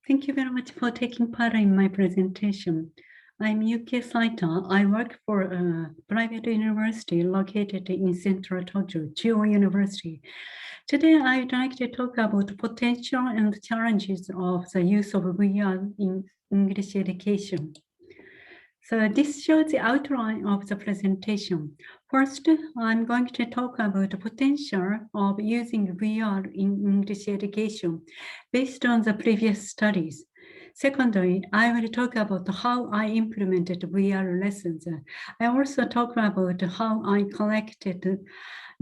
Thank you very much for taking part in my presentation. I'm Yukie Saito. I work for a private university located in central Tokyo, Chuo University. Today, I'd like to talk about the potential and challenges of the use of VR in English education. So this shows the outline of the presentation. First, I'm going to talk about the potential of using VR in English education based on the previous studies. Secondly, I will talk about how I implemented VR lessons. I also talk about how I collected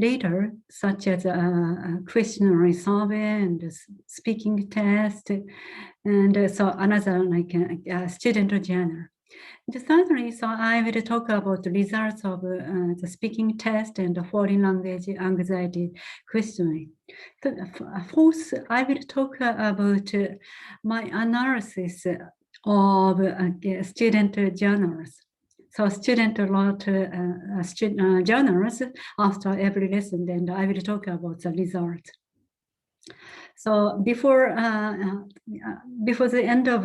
data, such as a questionnaire survey and speaking test, and so another like a student journal. Thirdly, so I will talk about the results of the speaking test and the foreign language anxiety questioning. Fourth, I will talk about my analysis of student journals. So student wrote journals after every lesson, and I will talk about the results. So before the end of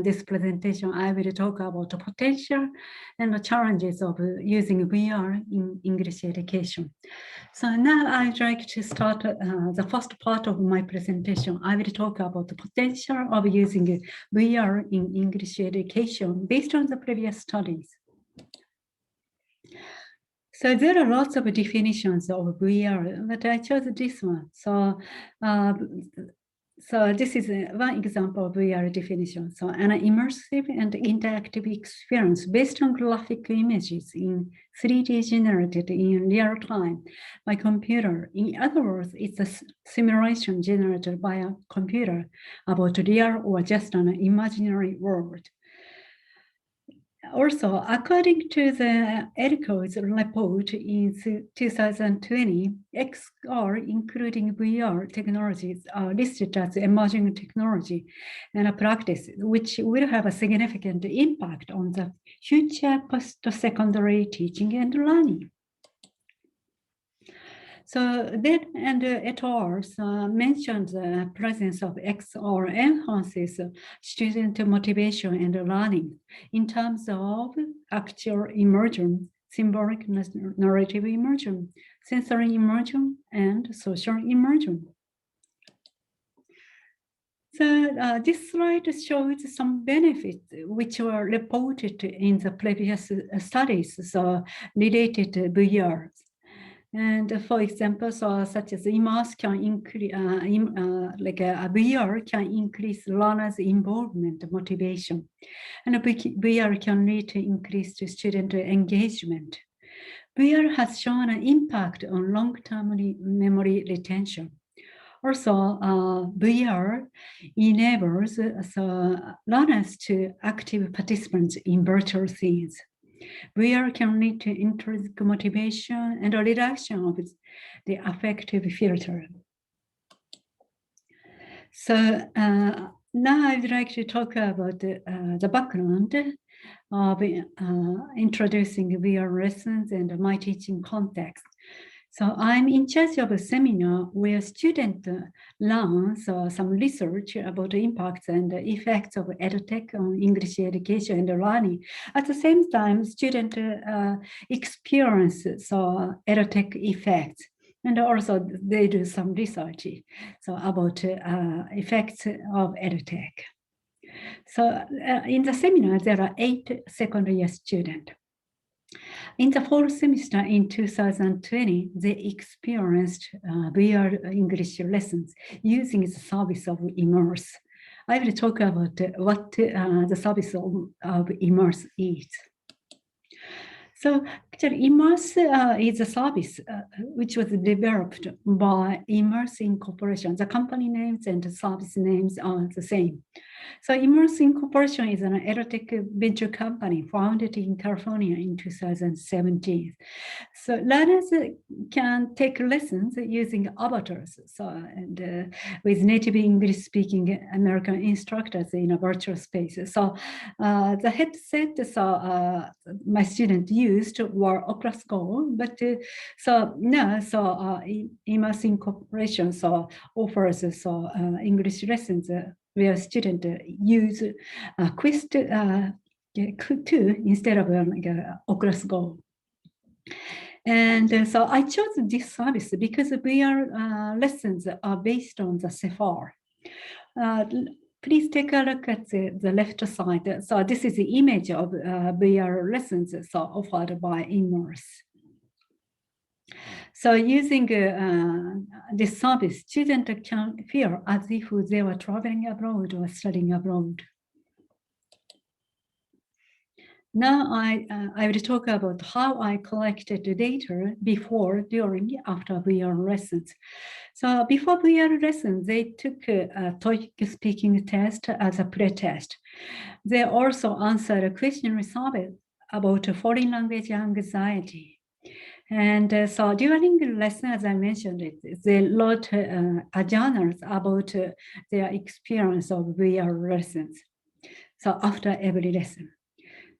this presentation, I will talk about the potential and the challenges of using VR in English education. So now I'd like to start the first part of my presentation. I will talk about the potential of using VR in English education based on the previous studies. So there are lots of definitions of VR, but I chose this one. So this is one example of VR definition. So an immersive and interactive experience based on graphic images in 3D generated in real time by computer. In other words, it's a simulation generated by a computer about real or just an imaginary world. Also, according to the EDCO's report in 2020, XR, including VR technologies, are listed as emerging technology and a practice, which will have a significant impact on the future post-secondary teaching and learning. So then, and et al. Mentioned the presence of XR enhances student motivation and learning in terms of actual immersion, symbolic narrative immersion, sensory immersion, and social immersion. So this slide shows some benefits which were reported in the previous studies related to VR. And for example, such as immerse can increase, like a VR can increase learners' involvement, motivation, and a VR can lead to increased student engagement. VR has shown an impact on long-term memory retention. Also, VR enables learners to active participants in virtual scenes. VR can lead to intrinsic motivation and a reduction of the affective filter. So now I'd like to talk about the background of introducing VR lessons and my teaching context. So I'm in charge of a seminar where students learn some research about the impacts and the effects of EdTech on English education and learning. At the same time, students experience EdTech effects. And also they do some research about effects of EdTech. So in the seminar, there are 8 second year students. In the fall semester in 2020, they experienced VR English lessons using the service of Immerse. I will talk about what the service of Immerse is. So actually, Immerse is a service which was developed by Immerse Incorporation. The company names and the service names are the same. So Immerse Incorporation is an edtech venture company founded in California in 2017. So learners can take lessons using avatars and with native English-speaking American instructors in a virtual space. So the headset my student used was or Oculus Go, but so now Immerse Incorporation offers English lessons where students use Quest 2 instead of Oculus Go. And so I chose this service because VR lessons are based on the Sephora. Please take a look at the left side. So this is the image of VR lessons offered by Immerse. So using this service, students can feel as if they were traveling abroad or studying abroad. Now I will talk about how I collected the data before, during, after VR lessons. So before VR lessons, they took a TOEIC speaking test as a pre-test. They also answered a questionnaire survey about foreign language anxiety. And so during the lesson, as I mentioned, they wrote journals about their experience of VR lessons. So after every lesson.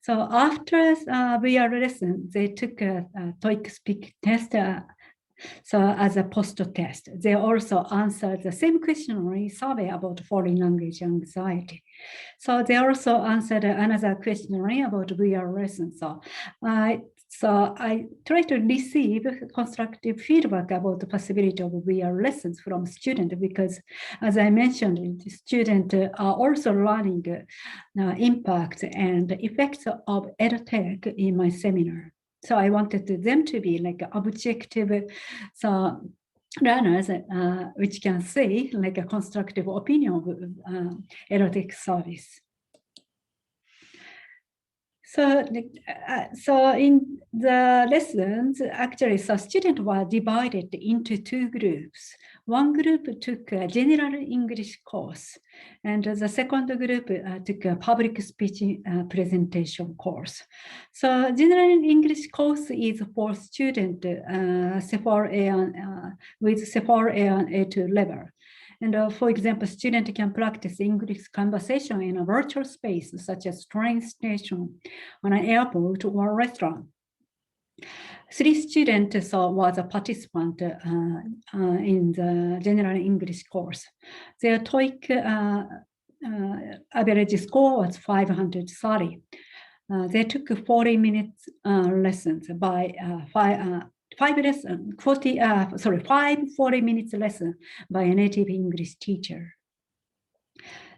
So after VR lesson, they took a TOEIC speak test as a post test. They also answered the same questionnaire survey about foreign language anxiety. So they also answered another questionnaire about VR lessons. So I try to receive constructive feedback about the possibility of VR lessons from students because, as I mentioned, students are also learning impact and effects of edtech in my seminar. So I wanted them to be like objective learners which can say like a constructive opinion of edtech service. So in the lessons, actually, students were divided into two groups. One group took a general English course, and the second group took a public speech presentation course. So general English course is for students with Sephora A2 level. And for example, students can practice English conversation in a virtual space, such as train station, on an airport, or a restaurant. 3 students was a participant in the general English course. Their TOEIC average score was 530. They took 40 minutes lessons by 5 40 minutes lesson by a native English teacher.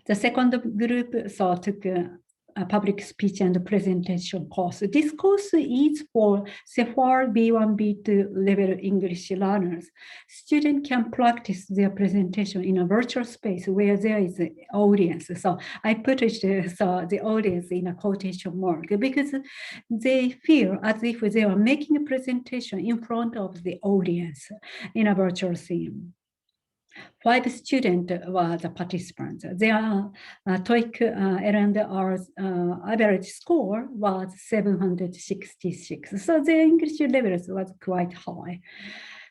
The second group took a public speech and presentation course. This course is for Sephora B1, B2 level English learners. Students can practice their presentation in a virtual space where there is an audience. So I put it, the audience in a quotation mark because they feel as if they are making a presentation in front of the audience in a virtual scene. 5 students were the participants. Their TOEIC L&R average score was 766. So their English level was quite high.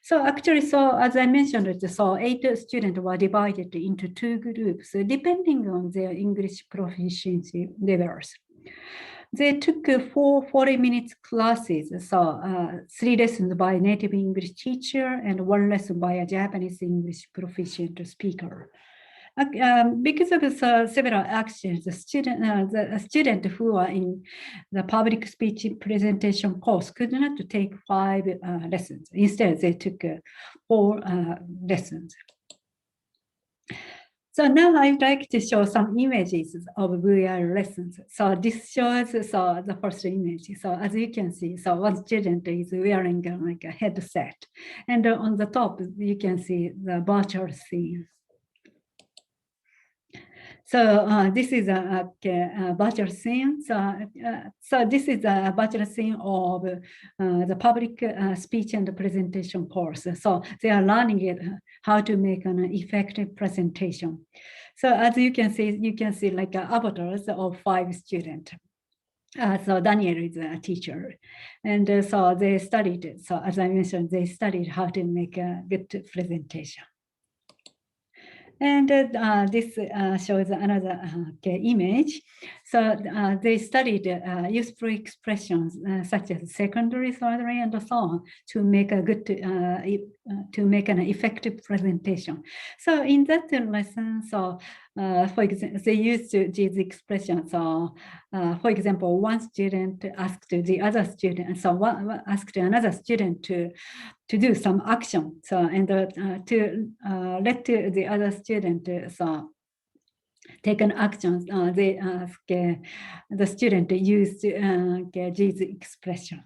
So actually, as I mentioned, 8 students were divided into 2 groups, depending on their English proficiency levels. They took 4 40-minute classes, 3 lessons by a native English teacher and 1 lesson by a Japanese English proficient speaker. Because of several actions, the student who are in the public speech presentation course could not take 5 lessons. Instead, they took 4 lessons. So now I'd like to show some images of VR lessons. So this shows the first image. So as you can see, one student is wearing like a headset. And on the top, you can see the virtual scene. So this is a virtual scene. So this is a virtual scene of the public speech and presentation course. So they are learning how to make an effective presentation. So as you can see like avatars of 5 students. So Daniel is a teacher, and so they studied. So as I mentioned, they studied how to make a good presentation. And this shows another image. So they studied useful expressions such as secondary, tertiary, and so on to make a good to make an effective presentation. So in that lesson, so for example, they used these expressions. So, for example, one student asked the other student, so one asked another student to do some action. So and to let the other student so take an action. The student used these expression.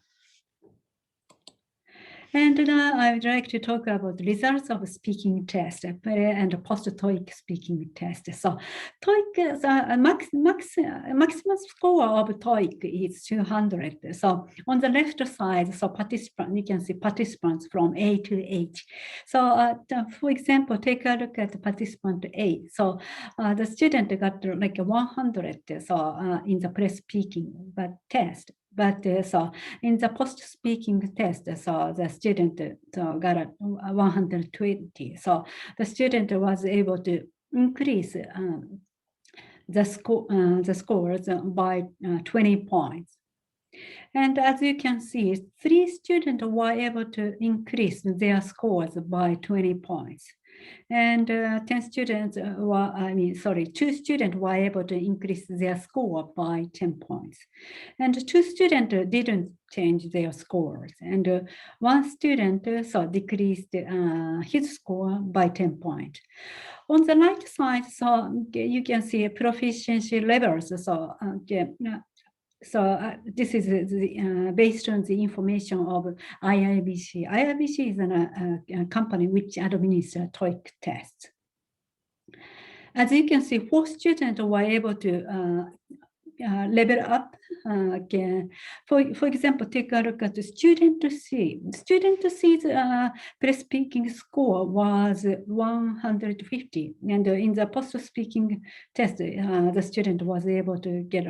And now I would like to talk about the results of speaking test and post TOEIC speaking test. So TOEIC, maximum score of TOEIC is 200. So on the left side, so participant, you can see participants from A to H. So for example, take a look at participant A. So the student got like 100 so in the pre-speaking test. But so in the post-speaking test, so the student got a 120. So the student was able to increase the scores by 20 points. And as you can see, 3 students were able to increase their scores by 20 points. And 10 students were, 2 students were able to increase their score by 10 points. And 2 students didn't change their scores. And 1 student decreased his score by 10 points. On the right side, so you can see proficiency levels. So this is based on the information of IIBC. IIBC is a company which administers TOEIC tests. As you can see, 4 students were able to level up. For example, take a look at the student C. Student C's pre-speaking score was 150, and in the post-speaking test, the student was able to get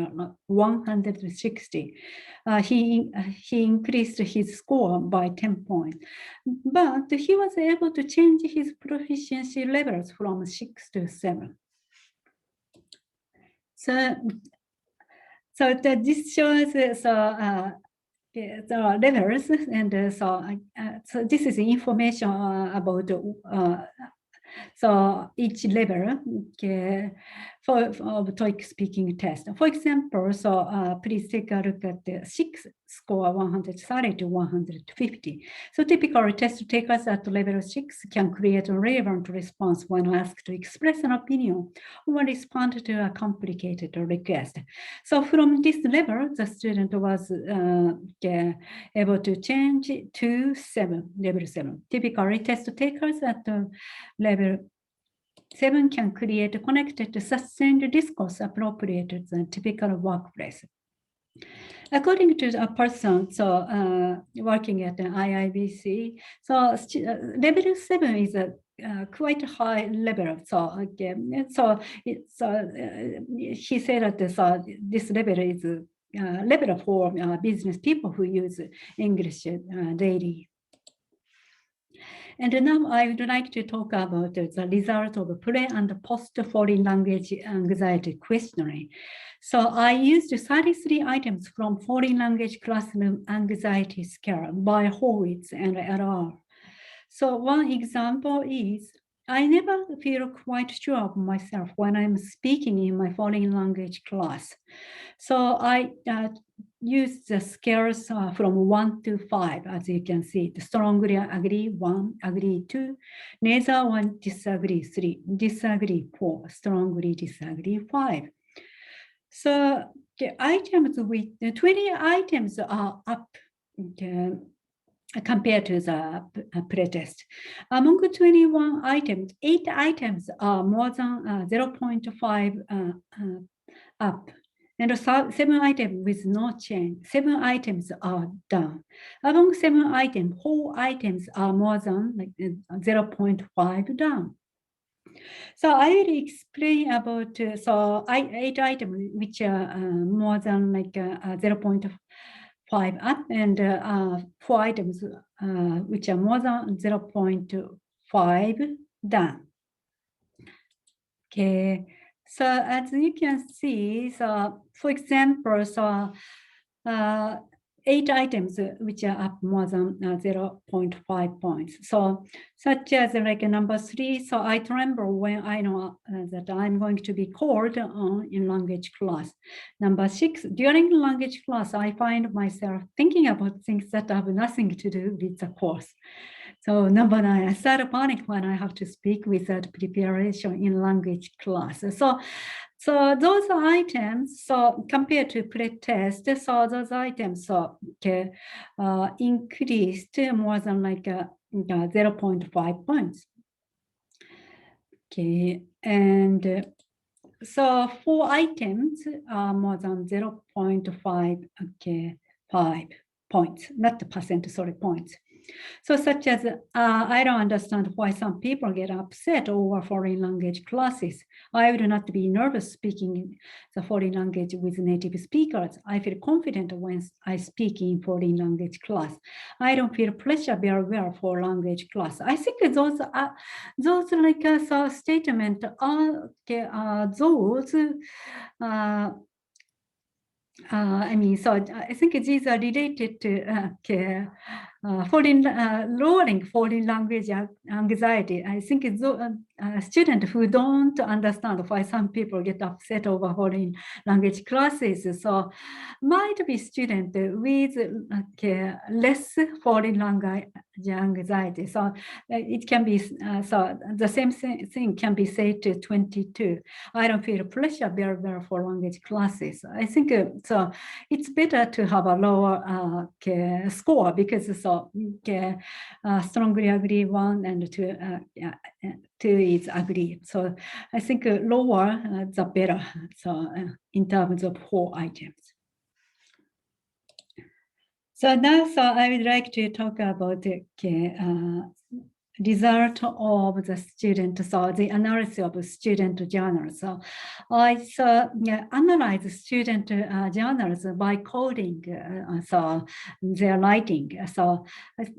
160. He increased his score by 10 points, but he was able to change his proficiency levels from 6 to 7. So this shows the levels, and so this is information about so each level for TOEIC speaking test. For example, so please take a look at the 6 score 130 to 150. So typically test takers at level 6 can create a relevant response when asked to express an opinion or respond to a complicated request. So from this level, the student was able to change to level 7. Typically test takers at level 7 can create connected sustained discourse appropriate to the typical workplace. According to a person working at the IIBC, so level 7 is a quite high level. So he said that this level is level for business people who use English daily. And now I would like to talk about the result of pre and post foreign language anxiety questionnaire. So I used 33 items from foreign language classroom anxiety scale by Horwitz and al. So one example is, I never feel quite sure of myself when I'm speaking in my foreign language class. So I use the scales from 1 to 5, as you can see. The strongly agree, 1, agree 2, neither 1, disagree 3, disagree 4, strongly disagree 5. So the items with the 20 items are up compared to the pretest. Among 21 items, 8 items are more than 0.5 up. And 7 items with no change. 7 items are down. Among 7 items, 4 items are more than 0.5 down. So I will explain about 8 items which are more than 0.5 up, and 4 items which are more than 0.5 down. Okay. So as you can see, so for example, so 8 items which are up more than 0.5 points. So such as like number 3, so I remember when I know that I'm going to be called in language class. Number 6, during language class, I find myself thinking about things that have nothing to do with the course. So number 9, I start to panic when I have to speak without preparation in language class. So those items, so compared to pre-test, so those items so okay, increased more than like 0.5 points. Okay, and so 4 items are more than 0.5, okay, 5 points, not the percent, sorry, points. So such as, I don't understand why some people get upset over foreign language classes. I would not be nervous speaking the foreign language with native speakers. I feel confident when I speak in foreign language class. I don't feel pressure very well for language class. I think those like so statement are those I mean, so I think these are related to lowering foreign language anxiety. I think it's students who don't understand why some people get upset over foreign language classes. So might be student with less foreign language anxiety. So it can be, so the same thing can be said to 22. I don't feel pressure very well for language classes. I think so it's better to have a lower score because so strongly agree 1 and 2, 2 is agree. So I think lower the better. So in terms of 4 items. So now, so I would like to talk about the result of the student, so the analysis of student journals. So I analyze student journals by coding, so their writing. So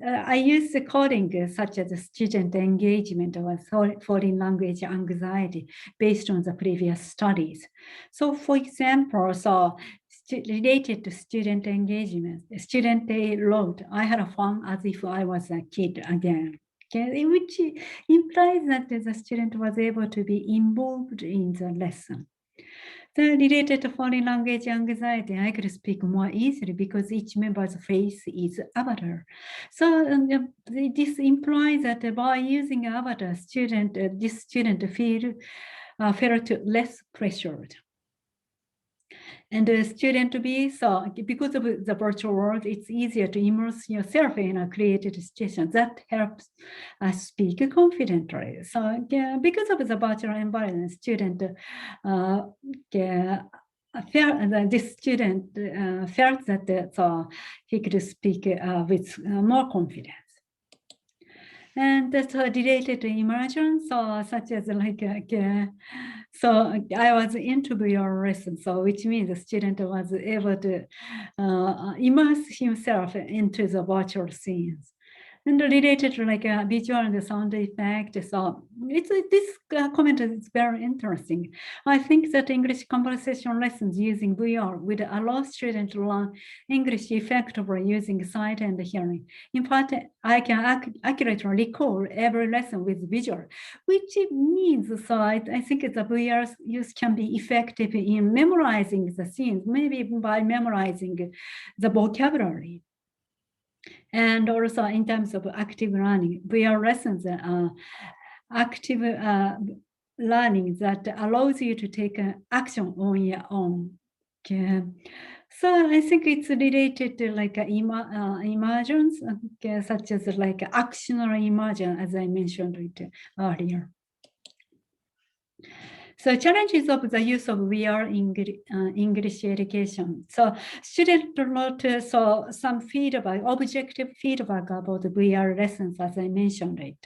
I use the coding such as student engagement or foreign language anxiety based on the previous studies. So for example, so related to student engagement, student day wrote, I had fun as if I was a kid again. Okay, which implies that the student was able to be involved in the lesson. The related to foreign language anxiety, I could speak more easily because each member's face is avatar. So this implies that by using avatar, this student felt less pressured. And the student to be so because of the virtual world, it's easier to immerse yourself in a created situation that helps us speak confidently. So because of the virtual environment, student this student felt that so he could speak with more confidence. And that's related to immersion, so such as like, so I was into your lesson, so which means the student was able to immerse himself into the virtual scenes. And related to like a visual and sound effect, so this comment is very interesting. I think that English conversation lessons using VR would allow students to learn English effectively using sight and hearing. In fact, I can accurately recall every lesson with visual, which means so I think the VR use can be effective in memorizing the scenes, maybe even by memorizing the vocabulary. And also in terms of active learning, VR lessons are active learning that allows you to take action on your own. Okay. So I think it's related to like immersions, such as like actional immersion, as I mentioned it earlier. So challenges of the use of VR in English education. So students wrote so some feedback, objective feedback about the VR lessons, as I mentioned it,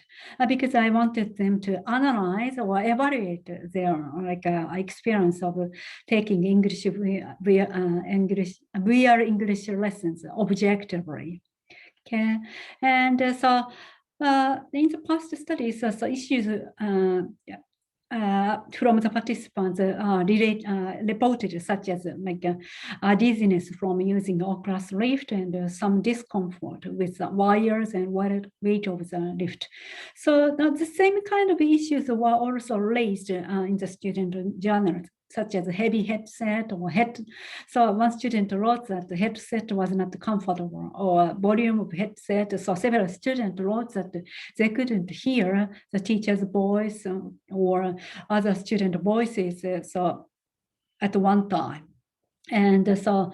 because I wanted them to analyze or evaluate their like experience of taking English VR English lessons objectively. Okay, and so in the past studies, so issues. from the participants reported such as dizziness from using Oculus lift and some discomfort with the wires and weight of the lift. So the same kind of issues were also raised in the student journals, such as heavy headset or head. So one student wrote that the headset was not comfortable or volume of headset. So several students wrote that they couldn't hear the teacher's voice or other student voices so at one time. And so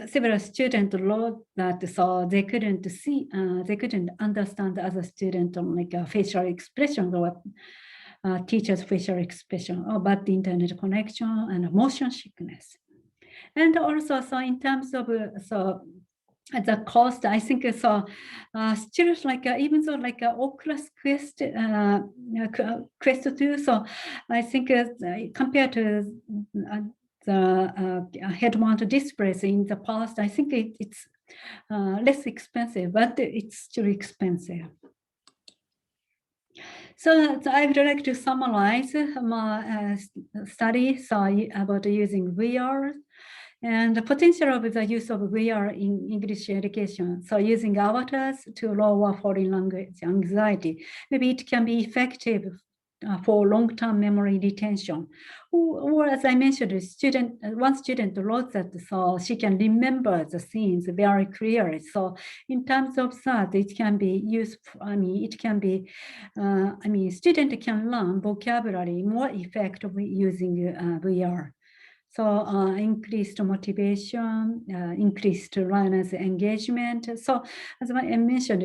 several students wrote that so they couldn't see, they couldn't understand the other student like facial expression or teacher's facial expression about the internet connection and motion sickness. And also, so in terms of the cost, I think so. Students like even though like Oculus Quest, Quest 2. So I think compared to the head-mounted displays in the past, I think it's less expensive, but it's still expensive. So I would like to summarize my study about using VR and the potential of the use of VR in English education. So using avatars to lower foreign language anxiety. Maybe it can be effective for long-term memory retention. Or as I mentioned, one student wrote that so she can remember the scenes very clearly. So in terms of that, it can be useful. I mean, it can be, student can learn vocabulary more effectively using VR. So increased motivation, increased learners' engagement. So as I mentioned,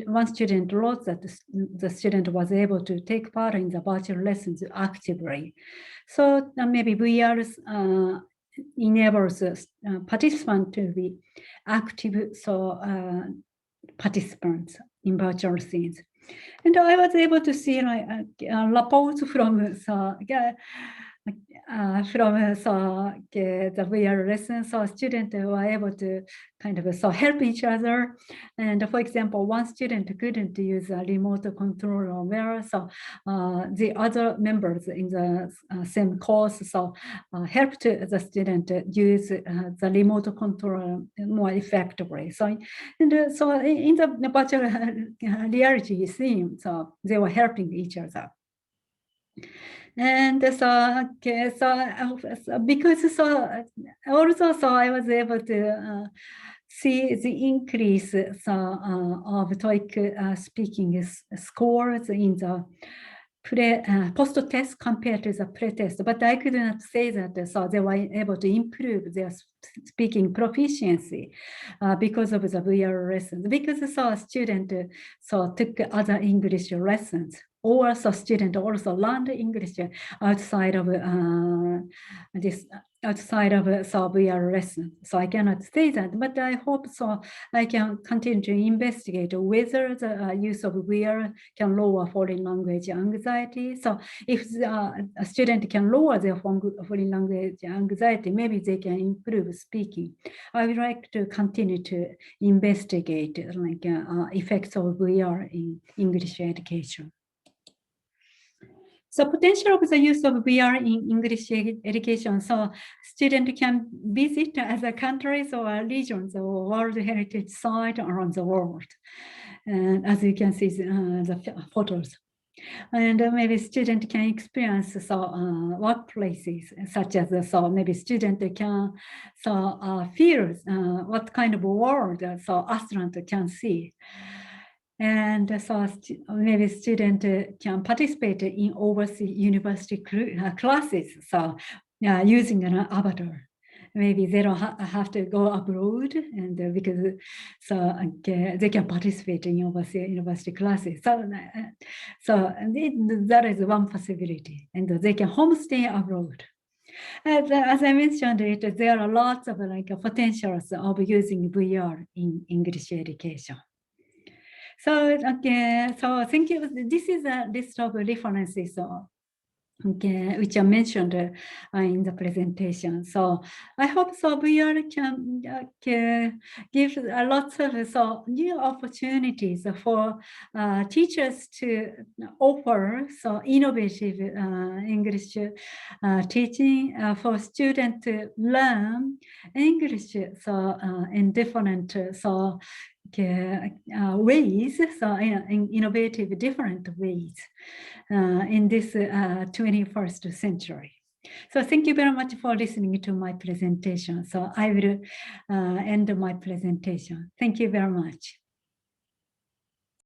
one student wrote that the student was able to take part in the virtual lessons actively. So maybe VR enables participants to be active, so participants in virtual scenes. And I was able to see reports from the VR lessons, so students were able to kind of help each other. And for example, one student couldn't use a remote control well, so the other members in the same course helped the student use the remote control more effectively. So so in the virtual reality scene, so they were helping each other. And so because also I was able to see the increase of TOEIC speaking scores in the post test compared to the pre-test, but I could not say that so they were able to improve their speaking proficiency because of the VR lessons. Because a student took other English lessons, or so student also learned English outside of VR lesson. So I cannot say that, but I hope so I can continue to investigate whether the use of VR can lower foreign language anxiety. So if a student can lower their foreign language anxiety, maybe they can improve speaking. I would like to continue to investigate effects of VR in English education. So potential of the use of VR in English education. So students can visit other countries or regions or World Heritage Site around the world. And as you can see the photos. And maybe student can experience workplaces such as maybe student can feel what kind of world astronaut can see. And so maybe student can participate in overseas university classes, using an avatar. Maybe they don't have to go abroad, and because they can participate in overseas university classes. So that is one possibility, and they can homestay abroad. As I mentioned, there are lots of potentials of using VR in English education. So thank you. This is a list of references okay, which I mentioned in the presentation. So I hope so VR can give lots of new opportunities for teachers to offer innovative English teaching for students to learn English in different ways, in innovative different ways in this 21st century. So thank you very much for listening to my presentation. So I will end my presentation. Thank you very much.